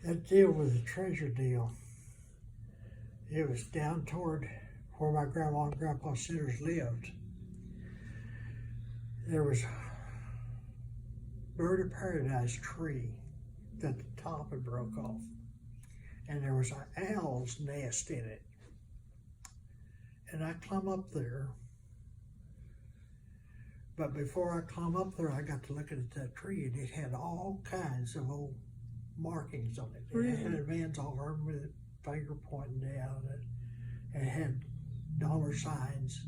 That deal was a treasure deal. It was down toward where my grandma and grandpa Sitters lived. There was a bird of paradise tree that the top had broke off, and there was an owl's nest in it. And I climbed up there, but before I climbed up there, I got to looking at that tree, and it had all kinds of old markings on it. It had a man's arm with a finger pointing down, and it had dollar signs,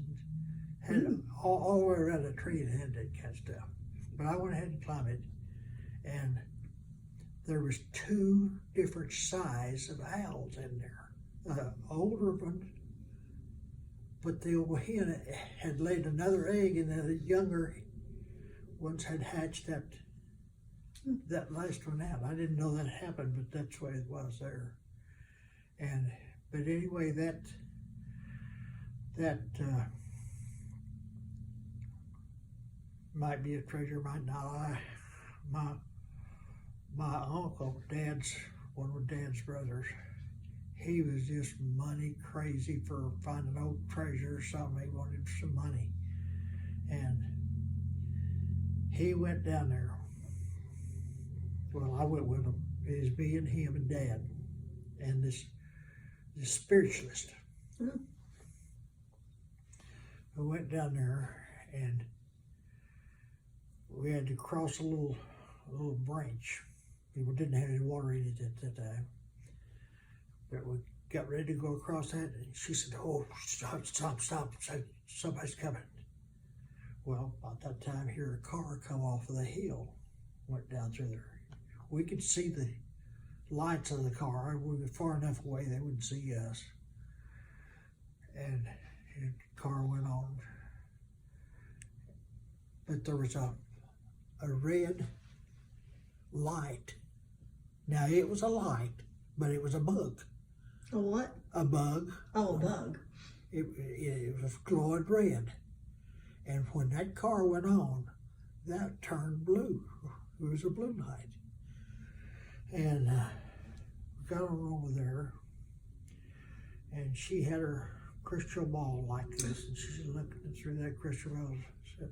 and had all the way around the tree. It had that kind of stuff. But I went ahead and climbed it, and there was two different sizes of owls in there. The older one, but the old hen had laid another egg, and the younger ones had hatched that last one out. I didn't know that happened, but that's the way it was there. But anyway, that might be a treasure, might not. My uncle, one of Dad's brothers, he was just money crazy for finding old treasure or something. He wanted some money, and he went down there. Well, I went with him. It was me and him and Dad, and this spiritualist. We went down there, and we had to cross a little branch. We didn't have any water in it at that time. But we got ready to go across that, and she said, "Oh, stop, somebody's coming." Well, about that time here, a car come off of the hill, went down through there. We could see the lights of the car. We were far enough away they wouldn't see us. And the car went on. But there was a red light. Now, it was a light, but it was a bug. A what? A bug. Oh, a bug. It was glowing red. And when that car went on, that turned blue. It was a blue light. And we got on over there, and she had her crystal ball like this, and she's looking through that crystal ball. Said,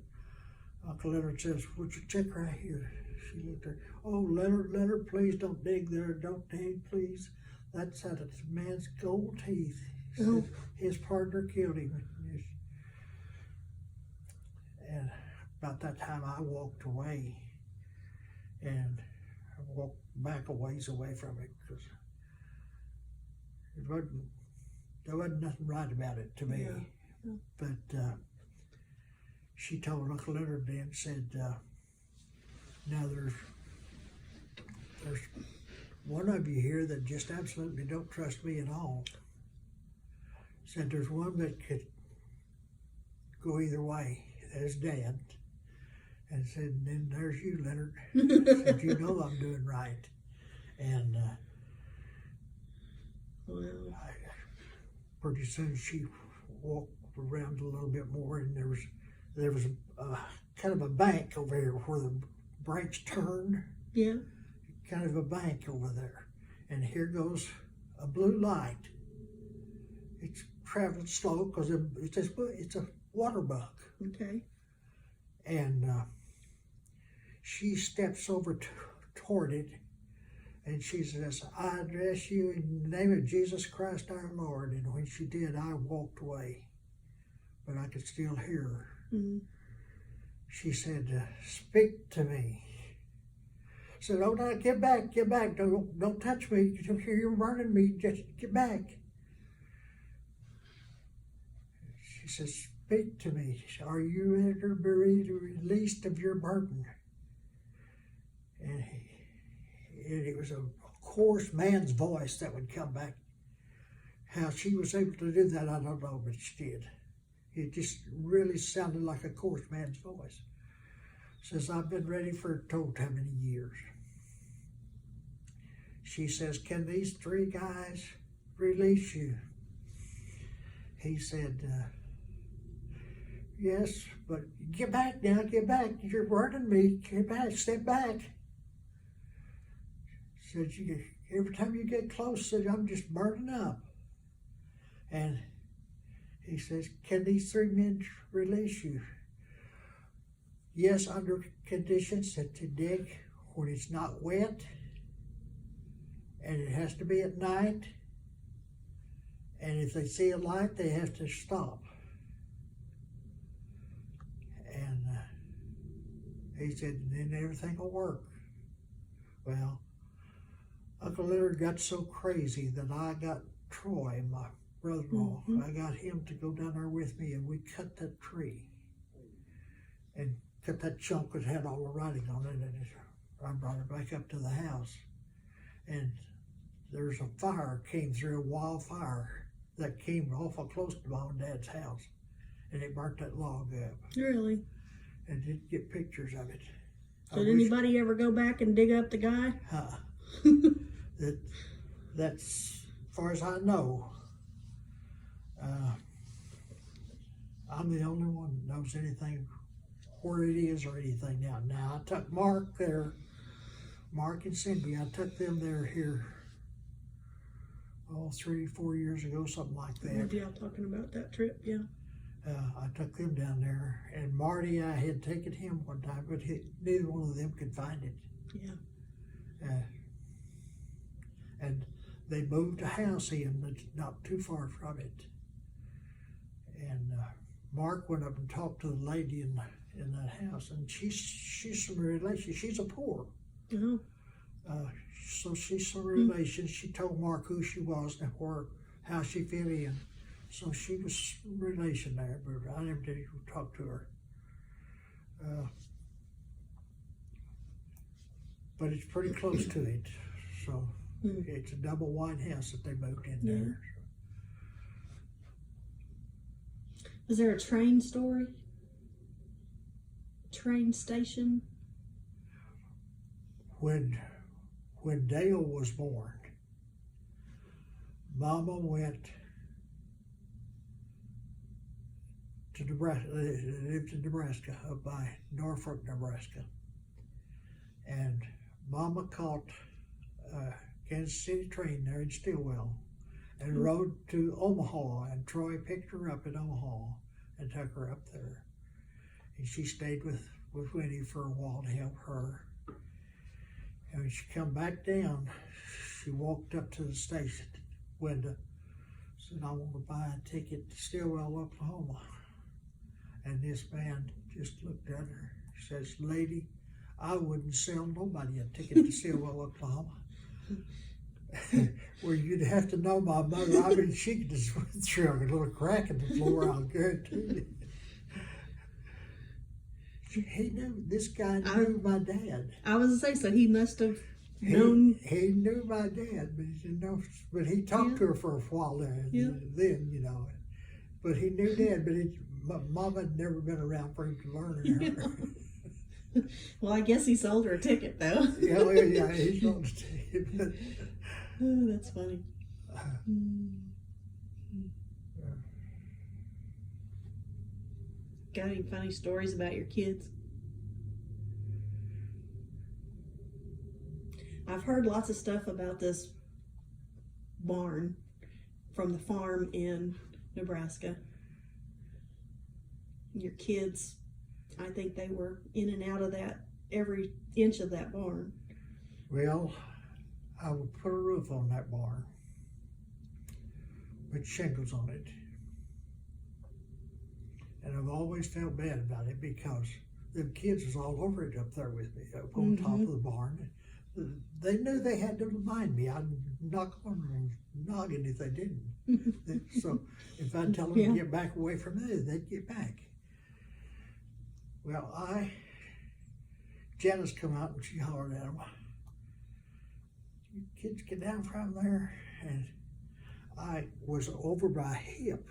Uncle Leonard says, "Would you check right here?" She looked there. "Oh, Leonard, please don't dig there. Don't dig, please. That's out of this man's gold teeth." Oh. His partner killed him. And about that time, I walked away, and I walked back a ways away from it, because there wasn't nothing right about it to me. Yeah. But she told Uncle Leonard then, said, "Now there's one of you here that just absolutely don't trust me at all." Said there's one that could go either way. There's Dad. And said, then there's you, Leonard. Said, you know I'm doing right. And pretty soon she walked around a little bit more, and there was kind of a bank over here where the branch turned. Yeah. Kind of a bank over there. And here goes a blue light. It's traveling slow because it's a water bug. Okay. And she steps over toward it, and she says, "I address you in the name of Jesus Christ our Lord." And when she did, I walked away, but I could still hear her. Mm-hmm. She said, "Speak to me." I said, "Oh, no, get back, don't touch me. You're burning me, just get back." She says, "Speak to me. Are you ready to be released of your burden?" And it was a coarse man's voice that would come back. How she was able to do that, I don't know, but she did. It just really sounded like a coarse man's voice. Says, "I've been ready for told how many years." She says, "Can these three guys release you?" He said, "Yes, but get back now, get back. You're burning me. Get back, step back." said, every time you get close, said, I'm just burning up. And he says, can these 3 men release you? Yes, under conditions that to dig when it's not wet, and it has to be at night, and if they see a light, they have to stop. And he said, then everything will work. Well, Uncle Leonard got so crazy that I got Troy, my brother-in-law, I got him to go down there with me, and we cut that tree and cut that chunk that had all the writing on it, and I brought it back up to the house. And there's a fire came through, a wildfire that came awful close to Mom and Dad's house, and it burnt that log up. Really? And didn't get pictures of it. Did anybody ever go back and dig up the guy? That's as far as I know. I'm the only one that knows anything where it is or anything now. Now I took Mark there, Mark and Cindy. I took them there here 3-4 years ago, something like that. Maybe y'all talking about that trip, yeah. I took them down there, and Marty, I had taken him one time, but neither one of them could find it. Yeah. And they moved a house in that's not too far from it. And Mark went up and talked to the lady in that house, and she's some relation. She's a poor. Oh. So she's some relation. She told Mark who she was and how she fit in. So she was relation there, but I never did talk to her. But it's pretty close to it. So it's a double wide house that they moved in there. Is there a train story? Train station? When Dale was born, Mama went to Nebraska, lived in Nebraska, up by Norfolk, Nebraska. And Mama caught Kansas City train there in Stillwell and rode to Omaha, and Troy picked her up in Omaha and took her up there. And she stayed with Winnie for a while to help her. And when she come back down, she walked up to the station window, said, I want to buy a ticket to Stillwell, Oklahoma. And this man just looked at her, says, lady, I wouldn't sell nobody a ticket to Stillwell, Oklahoma. Well, you'd have to know my mother. I mean, she just went through a little crack in the floor, I'll guarantee you. He knew, this guy knew my dad. I was gonna say, so he must have known. He knew my dad, but he didn't know. But he talked to her for a while there. Then, you know, but he knew Dad. But Mama had never been around for him to learn her. Well, I guess he sold her a ticket though. yeah, he sold a ticket. But, oh, that's funny. Got any funny stories about your kids? I've heard lots of stuff about this barn from the farm in Nebraska. Your kids, I think they were in and out of that, every inch of that barn. Well, I would put a roof on that barn with shingles on it. And I've always felt bad about it because them kids was all over it up there with me, up on top of the barn. They knew they had to remind me. I'd knock on their noggin if they didn't. So if I'd tell them to get back away from there, they'd get back. Well, Janice come out and she hollered at them, you kids get down from there. And I was over by a hip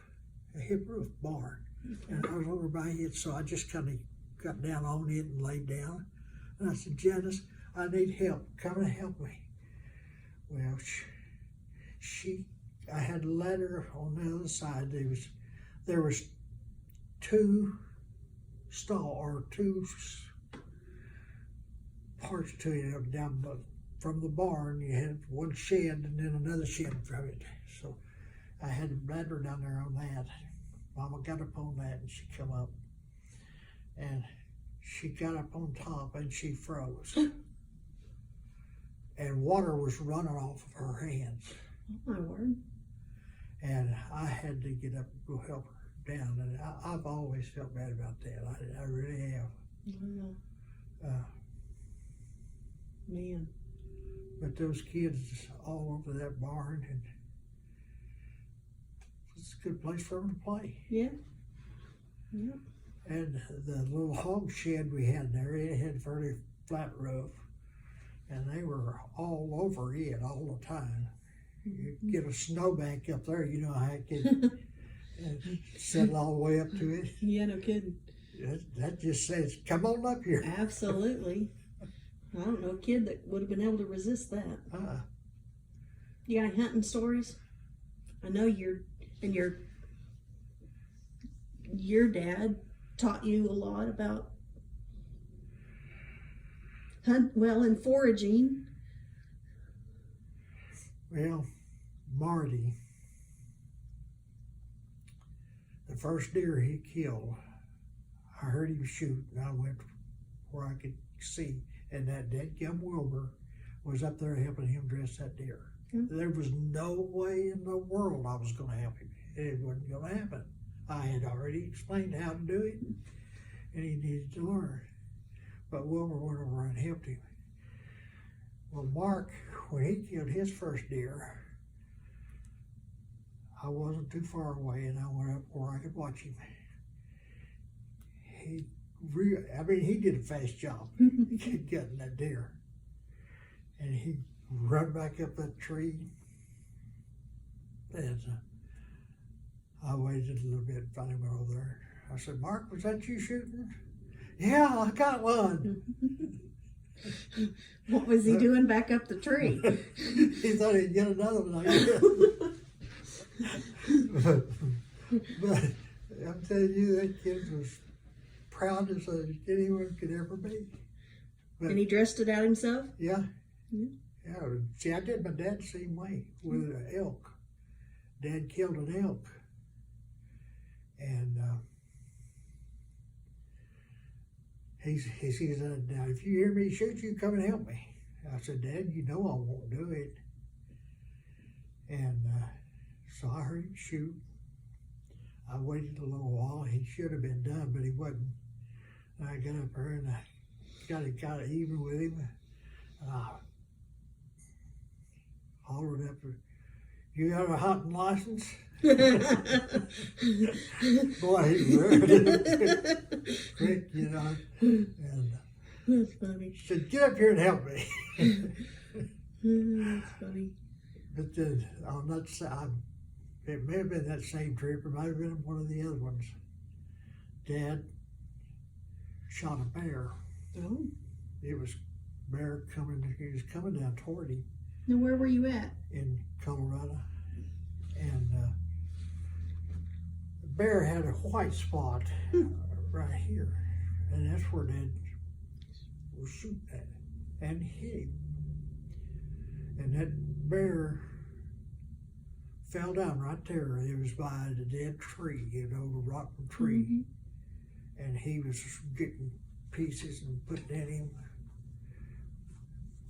roof barn. And I was over by it, so I just kind of got down on it and laid down. And I said, Janice, I need help. Come and help me. Well, I had a ladder on the other side. There was two parts to it down from the barn, you had one shed and then another shed from it. So I had a bladder down there on that. Mama got up on that and she come up. And she got up on top and she froze. And water was running off of her hands. Oh my word. And I had to get up and go help her down. And I've always felt bad about that. I really have. Wow. Man. But those kids all over that barn, and it's a good place for them to play. Yeah. Yeah. And the little hog shed we had there, it had a fairly flat roof, and they were all over it all the time. You get a snowbank up there, you know how it can settle all the way up to it. Yeah, no kidding. That just says, come on up here. Absolutely. I don't know a kid that would have been able to resist that. You got any hunting stories? I know your dad taught you a lot about and foraging. Well, Marty, the first deer he killed, I heard him shoot, and I went where I could see, and that dadgum Wilbur was up there helping him dress that deer. Mm-hmm. There was no way in the world I was going to help him. It wasn't going to happen. I had already explained how to do it, and he needed to learn. But Wilbur went over and helped him. Well, Mark, when he killed his first deer, I wasn't too far away, and I went up where I could watch him. He did a fast job getting that deer. And he run back up that tree, and I waited a little bit and found him over there. I said, Mark, was that you shooting? Yeah, I got one. What was he doing back up the tree? He thought he'd get another one. But I'm telling you, that kid was proud as anyone could ever be. But, and he dressed it out himself? Yeah. Mm-hmm. Yeah. See, I did my dad the same way with an elk. Dad killed an elk. And he says, now if you hear me shoot, you come and help me. I said, Dad, you know I won't do it. And so I heard him shoot. I waited a little while. He should have been done, but he wasn't. And I got up there and I got it even with him. And I hollered up, you got a hunting license? Boy, he learned it quick, you know. And That's funny. he said, get up here and help me. That's funny. But then on that side, it may have been that same trip, or it might have been one of the other ones. Dad shot a bear. Oh. It was bear he was coming down toward him Now where were you at? in Colorado. And the bear had a white spot right here. And that's where Dad was shooting at and hit him. And that bear fell down right there. It was by the dead tree, you know, the rotten tree. Mm-hmm. And he was getting pieces and putting in him.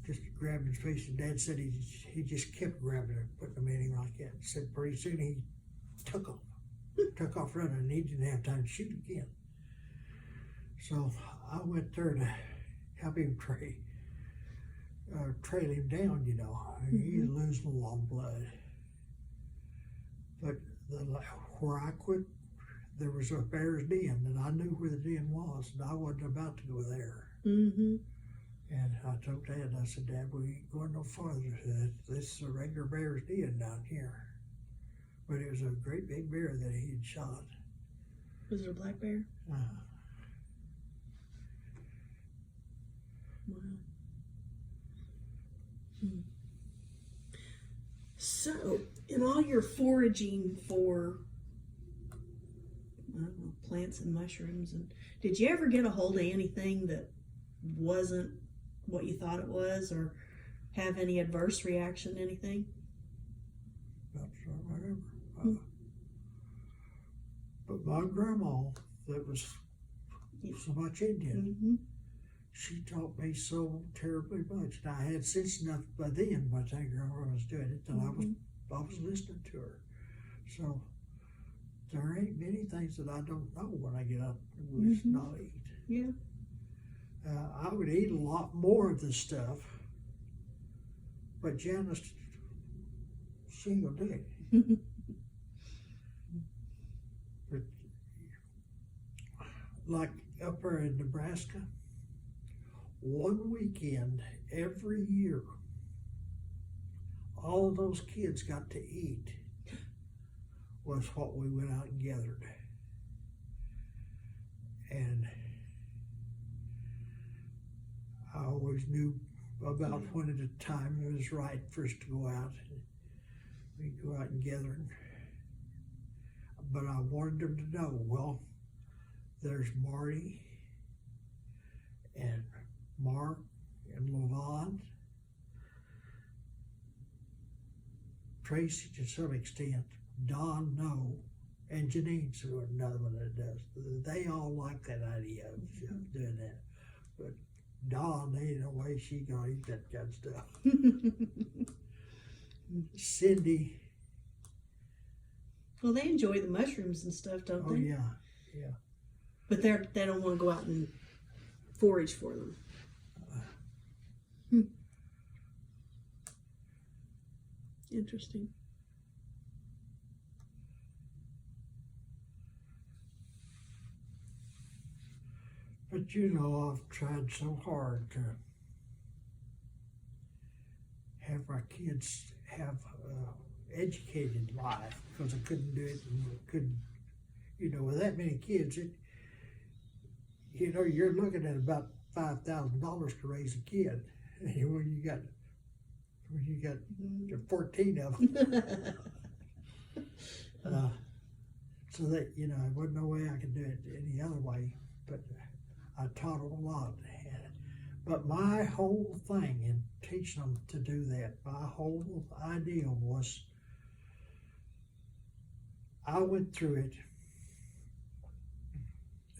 Just grabbing his face. And Dad said he just kept grabbing it, putting them in him like that. Said pretty soon he took off running, and he didn't have time to shoot again. So I went there to help him trail him down, you know. He was losing a lot of blood. But where I quit, there was a bear's den, and I knew where the den was, and I wasn't about to go there. Mm-hmm. And I told Dad, I said, Dad, we ain't going no farther. This is a regular bear's den down here. But it was a great big bear that he had shot. Was it a black bear? Wow. Hmm. So, in all your foraging for, I don't know, plants and mushrooms, and did you ever get a hold of anything that wasn't what you thought it was, or have any adverse reaction, anything? Not sure, whatever. But my grandma, that was so much Indian, Mm-hmm. she taught me so terribly much. And I had sense enough by then, by the time grandma was doing it, that I was listening to her. So there ain't many things that I don't know when I get up and not eat. Yeah. I would eat a lot more of this stuff, but Janice, she ain't gonna do it. But like up there in Nebraska, one weekend every year, all those kids got to eat was what we went out and gathered. And I always knew about when at a time it was right for us to go out. We'd go out and gather. But I wanted them to know, well, there's Marty and Mark and LaVon, Tracy to some extent, Don, no, and Janine's another one that does. They all like that idea of doing that. But Dawn, ain't no way she gonna eat that kind of stuff. Cindy. Well, they enjoy the mushrooms and stuff, don't Oh they? yeah, yeah. But they don't want to go out and forage for them. Interesting. But you know, I've tried so hard to have my kids have educated life because I couldn't do it and couldn't, you know, with that many kids, you're looking at about $5,000 to raise a kid. And when you got 14 of them. So that, there wasn't no way I could do it any other way, but I taught them a lot. But my whole thing in teaching them to do that, my whole idea was, I went through it,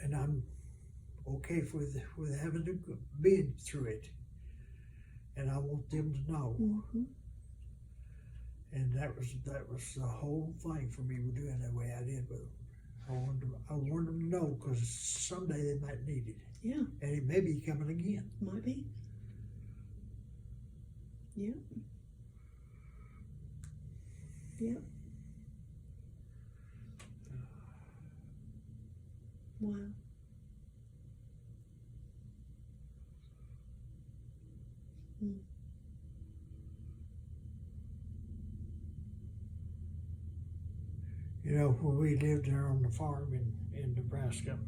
and I'm okay with having to be through it, and I want them to know. And that was the whole thing for me with doing the way I did with them. I wanted them to know because someday they might need it. Yeah. And it may be coming again. Might be. Yeah. Yeah. Wow. When we lived there on the farm in Nebraska,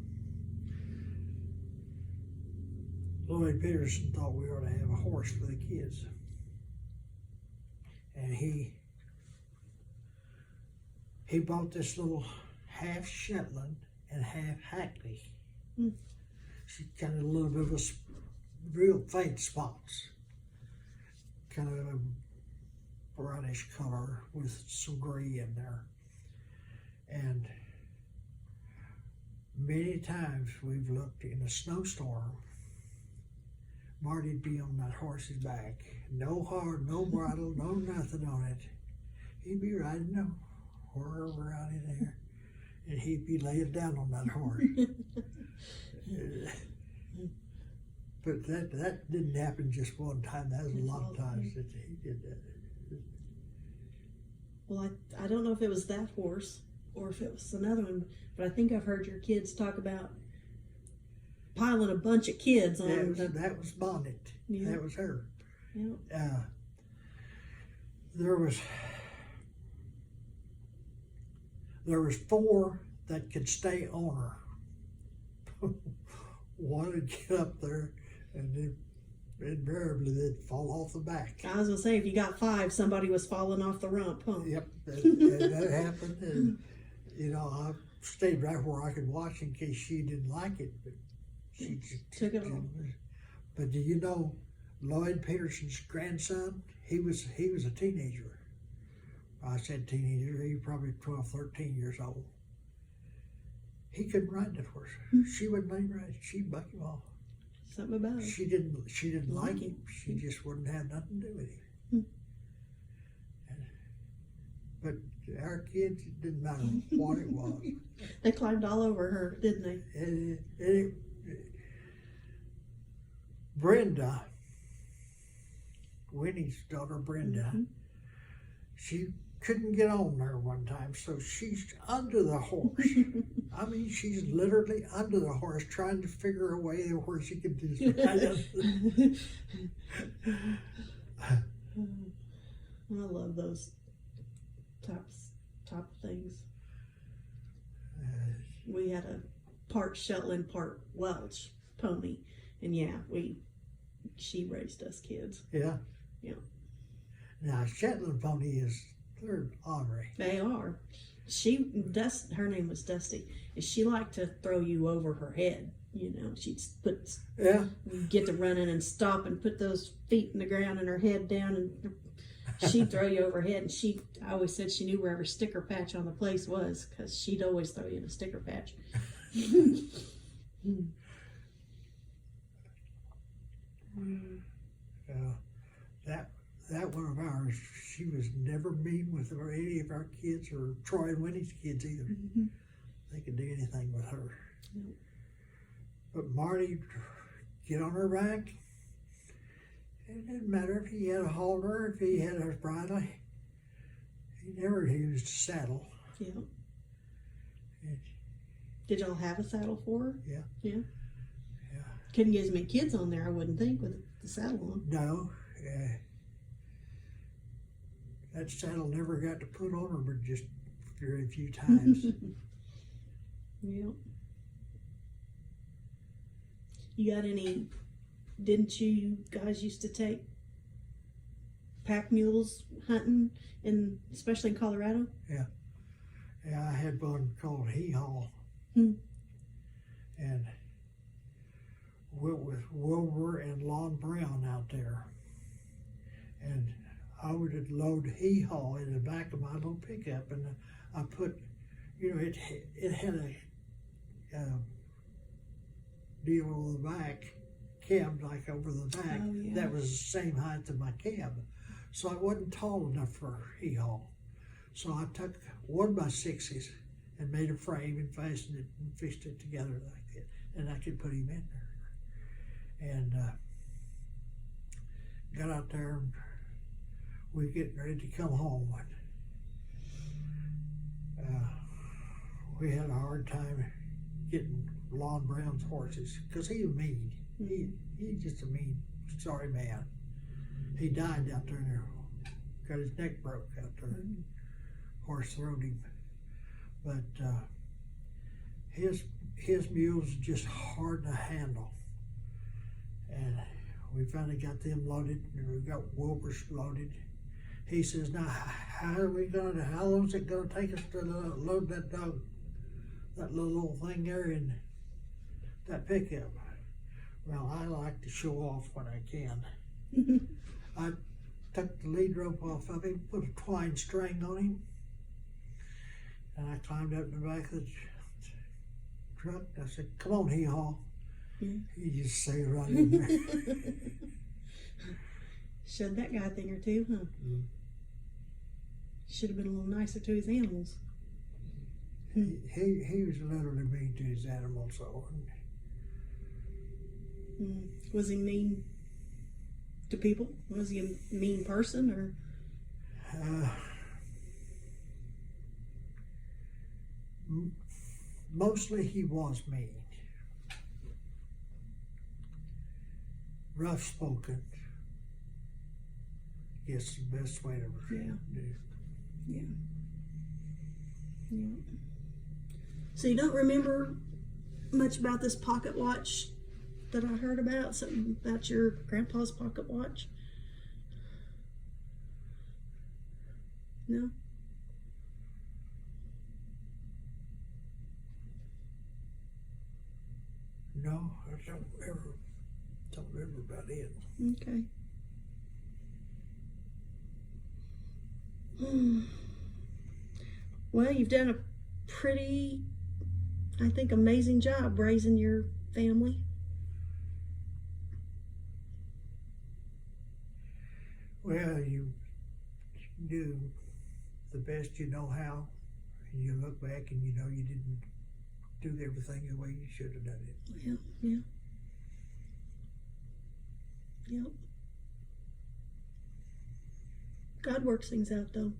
Lloyd Peterson thought we ought to have a horse for the kids. And he bought this little half Shetland and half Hackney. She got a little bit of real faint spots, kind of a brownish color with some gray in there. And many times we've looked in a snowstorm, Marty'd be on that horse's back, no hard, no bridle, no nothing on it. He'd be riding the whirl out in there, and he'd be laying down on that horse. But that didn't happen just one time. That was a lot of times that he did that. Well, I don't know if it was that horse or if it was another one, but I think I've heard your kids talk about piling a bunch of kids on. That was Bonnet. Yeah. That was her. Yeah. There was 4 that could stay on her. One would get up there, and then invariably they'd fall off the back. I was gonna say, if you got 5, somebody was falling off the rump, huh? Yep, that happened, and I stayed right where I could watch in case she didn't like it, but she Took it off. But do you know, Lloyd Peterson's grandson, he was a teenager. I said teenager, he was probably 12, 13 years old. He couldn't ride that horse. She wouldn't let him ride. She'd buck him off. Something about it. She didn't like him. him. She just wouldn't have nothing to do with him. But our kids, it didn't matter what it was. They climbed all over her, didn't they? Brenda, Winnie's daughter Brenda, Mhm. she couldn't get on there one time, so she's under the horse. I mean, she's literally under the horse trying to figure a way where she could just ride it. I love those top things. We had a part Shetland, part Welsh pony, and yeah, she raised us kids. Yeah. Yeah. Now Shetland pony they're ornery. They are. Her name was Dusty, and she liked to throw you over her head. You know, she'd Yeah. get to running and stop and put those feet in the ground and her head down, and she'd throw you over her head. And I always said she knew where every sticker patch on the place was, because she'd always throw you in a sticker patch. That one of ours, she was never mean with any of our kids or Troy and Winnie's kids either. Mhm. They could do anything with her. Yep. But Marty, get on her back. It didn't matter if he had a halter, if he had a bridle. He never used a saddle. Yeah. It- Did y'all have a saddle for her? Yeah. Yeah. Yeah. Couldn't get as many kids on there, I wouldn't think, with the saddle on. No. That saddle never got to put on her, but just very few times. Yeah. You got any? Didn't you guys used to take pack mules hunting, especially in Colorado? Yeah, I had one called Hee Haw. Hmm. And with Wilbur and Lon Brown out there. And I would load Hee Haw in the back of my little pickup, and I put, it had a deal on the back, cab like over the back, Oh, yeah. that was the same height as my cab. So I wasn't tall enough for Hee Haw. So I took 1x6s and made a frame and fastened it and fixed it together like that, and I could put him in there. And got out there, and we getting ready to come home. And, we had a hard time getting Lon Brown's horses because he was mean. He's just a mean, sorry man. He died out there and got his neck broke out there. Horse throwed him. But his mules are just hard to handle. And we finally got them loaded, and we got Wilbur's loaded. He says, now how long is it gonna take us to load that little thing there in that pickup? Well, I like to show off when I can. I took the lead rope off of him, put a twine string on him, and I climbed up the back of the truck. I said, come on, Hee Haw. Yeah. He just stayed right in there. Showed that guy a thing or two, huh? Should have been a little nicer to his animals. He was literally mean to his animals, so. Was he mean to people? Was he a mean person, or? Mostly he was mean. Rough spoken. Guess the best way to do. Yeah. So you don't remember much about this pocket watch that I heard about? Something about your grandpa's pocket watch? No? No, I don't ever. Don't remember about it. Okay. Well, you've done a pretty, I think, amazing job raising your family. Well, you do the best you know how, and you look back and you know you didn't do everything the way you should have done it. Yeah, yeah. Yep. God works things out, though.